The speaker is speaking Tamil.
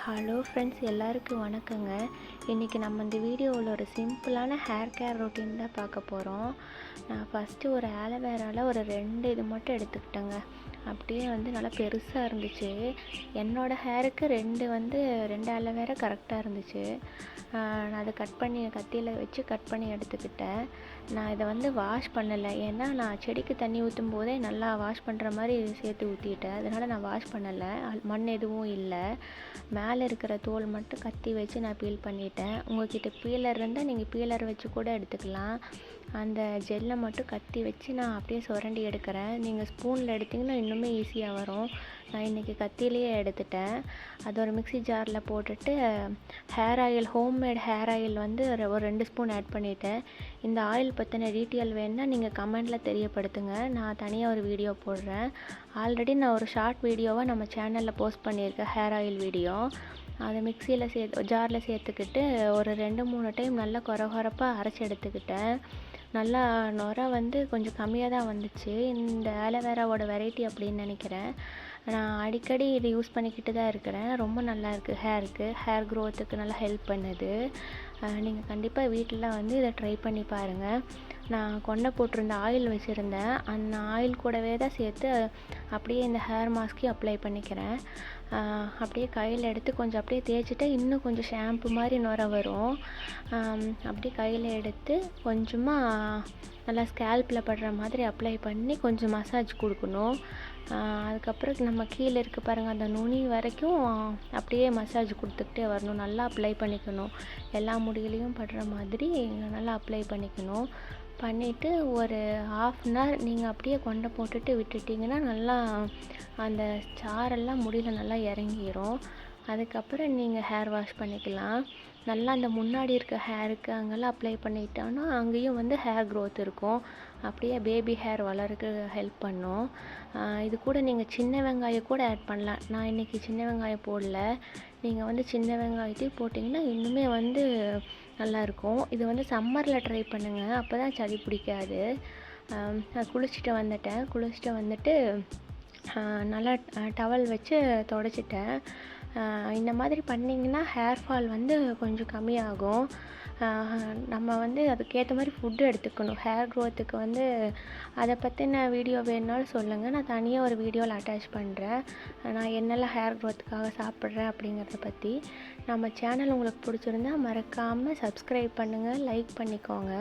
ஹலோ ஃப்ரெண்ட்ஸ், எல்லாருக்கும் வணக்கங்க. இன்றைக்கி நம்ம இந்த வீடியோவில் ஒரு சிம்பிளான ஹேர் கேர் ரொட்டீன் தான் பார்க்க போகிறோம். நான் ஃபஸ்ட்டு ஒரு ஆலோவேராவில் ஒரு 2 இது மட்டும் எடுத்துக்கிட்டேங்க. அப்படியே நல்லா பெருசாக இருந்துச்சு. என்னோடய ஹேருக்கு 2 ஆலோவேரா கரெக்டாக இருந்துச்சு. நான் அதை கட் பண்ணி கத்தியில் வச்சு கட் பண்ணி எடுத்துக்கிட்டேன். நான் இதை வாஷ் பண்ணலை, ஏன்னா நான் செடிக்கு தண்ணி ஊற்றும் போதே நல்லா வாஷ் பண்ணுற மாதிரி சேர்த்து ஊற்றிட்டேன். அதனால் நான் வாஷ் பண்ணலை. மண் எதுவும் இல்லை. மேலே இருக்கிற தோல் மட்டும் கத்தி வச்சு நான் பீல் பண்ணிட்டேன். உங்கள்கிட்ட பீலர் இருந்தால் நீங்கள் பீலர் வச்சு கூட எடுத்துக்கலாம். அந்த ஜெல்லை மட்டும் கத்தி வச்சு நான் அப்படியே சுரண்டி எடுக்கிறேன். நீங்கள் ஸ்பூனில் எடுத்திங்கன்னா இன்னுமே ஈஸியாக வரும். நான் இன்றைக்கி கத்திலேயே எடுத்துட்டேன். அது ஒரு மிக்ஸி ஜாரில் போட்டுட்டு hair oil, homemade hair oil ஒரு 2 ஸ்பூன் ஆட் பண்ணிட்டேன். இந்த ஆயில் பற்றின டீட்டெயில் வேணுன்னா நீங்கள் கமெண்டில் தெரியப்படுத்துங்க. நான் தனியாக ஒரு வீடியோ போடுறேன். ஆல்ரெடி நான் ஒரு ஷார்ட் வீடியோவாக நம்ம சேனலில் போஸ்ட் பண்ணியிருக்கேன், ஹேர் ஆயில் வீடியோ. அதை மிக்சியில் ஜாரில் சேர்த்துக்கிட்டு ஒரு 2-3 டைம் நல்லா கொரகொரப்பாக அரைச்சி எடுத்துக்கிட்டேன். நல்லா நுரை கொஞ்சம் கம்மியாக தான் வந்துச்சு. இந்த ஆலோவேராவோட வெரைட்டி அப்படின்னு நினைக்கிறேன். நான் அடிக்கடி இது யூஸ் பண்ணிக்கிட்டு தான் இருக்கிறேன். ரொம்ப நல்லா இருக்குது. ஹேர் க்ரோத்துக்கு நல்லா ஹெல்ப் பண்ணுது. நீங்கள் கண்டிப்பாக வீட்டில் இதை ட்ரை பண்ணி பாருங்கள். நான் கொண்டை போட்டிருந்த ஆயில் வச்சுருந்தேன். அந்த ஆயில் கூடவே தான் சேர்த்து அப்படியே இந்த ஹேர் மாஸ்க்கையும் அப்ளை பண்ணிக்கிறேன். அப்படியே கையில் எடுத்து கொஞ்சம் அப்படியே தேய்ச்சிட்டா இன்னும் கொஞ்சம் ஷாம்பு மாதிரி நுரை வரும். அப்படியே கையில் எடுத்து கொஞ்சமாக நல்லா ஸ்கேல்பில் படுற மாதிரி அப்ளை பண்ணி கொஞ்சம் மசாஜ் கொடுக்கணும். அதுக்கப்புறம் நம்ம கீழே இருக்க பாருங்கள், அந்த நுனி வரைக்கும் அப்படியே மசாஜ் கொடுத்துக்கிட்டே வரணும். நல்லா அப்ளை பண்ணிக்கணும். எல்லா முடியிலையும் படுற மாதிரி நல்லா அப்ளை பண்ணிக்கணும். பண்ணிவிட்டு ஒரு 1/2 அன் ஹவர் நீங்கள் அப்படியே கொண்டை போட்டுட்டு விட்டுட்டிங்கன்னா நல்லா அந்த சாரெல்லாம் முடியில் நல்லா இறங்கிரும். அதுக்கப்புறம் நீங்கள் ஹேர் வாஷ் பண்ணிக்கலாம். நல்லா அந்த முன்னாடி இருக்க ஹேருக்கு அங்கெல்லாம் அப்ளை பண்ணிட்டோன்னா அங்கேயும் ஹேர் க்ரோத் இருக்கும். அப்படியே பேபி ஹேர் வளர்க்க ஹெல்ப் பண்ணும். இது கூட நீங்கள் சின்ன வெங்காயம் கூட ஆட் பண்ணலாம். நான் இன்றைக்கி சின்ன வெங்காயம் போடல. நீங்கள் சின்ன வெங்காயத்தையும் போட்டிங்கன்னா இன்னுமே நல்லாயிருக்கும். இது சம்மரில் ட்ரை பண்ணுங்கள், அப்போ தான் சளி பிடிக்காது. நான் குளிச்சுட்டு வந்துட்டு நல்லா டவல் வச்சு துடைச்சிட்டேன். இந்த மாதிரி பண்ணிங்கன்னா ஹேர் ஃபால் கொஞ்சம் கம்மியாகும். நம்ம அதுக்கேற்ற மாதிரி ஃபுட்டு எடுத்துக்கணும். ஹேர் க்ரோத்துக்கு அதை பற்றின வீடியோ வேணுனாலும் சொல்லுங்கள். நான் தனியாக ஒரு வீடியோவில் அட்டாச் பண்ணுறேன். நான் என்னெல்லாம் ஹேர் க்ரோத்துக்காக சாப்பிட்றேன் அப்படிங்கிறத பற்றி. நம்ம சேனல் உங்களுக்கு பிடிச்சிருந்தா மறக்காமல் சப்ஸ்கிரைப் பண்ணுங்கள், லைக் பண்ணிக்கோங்க.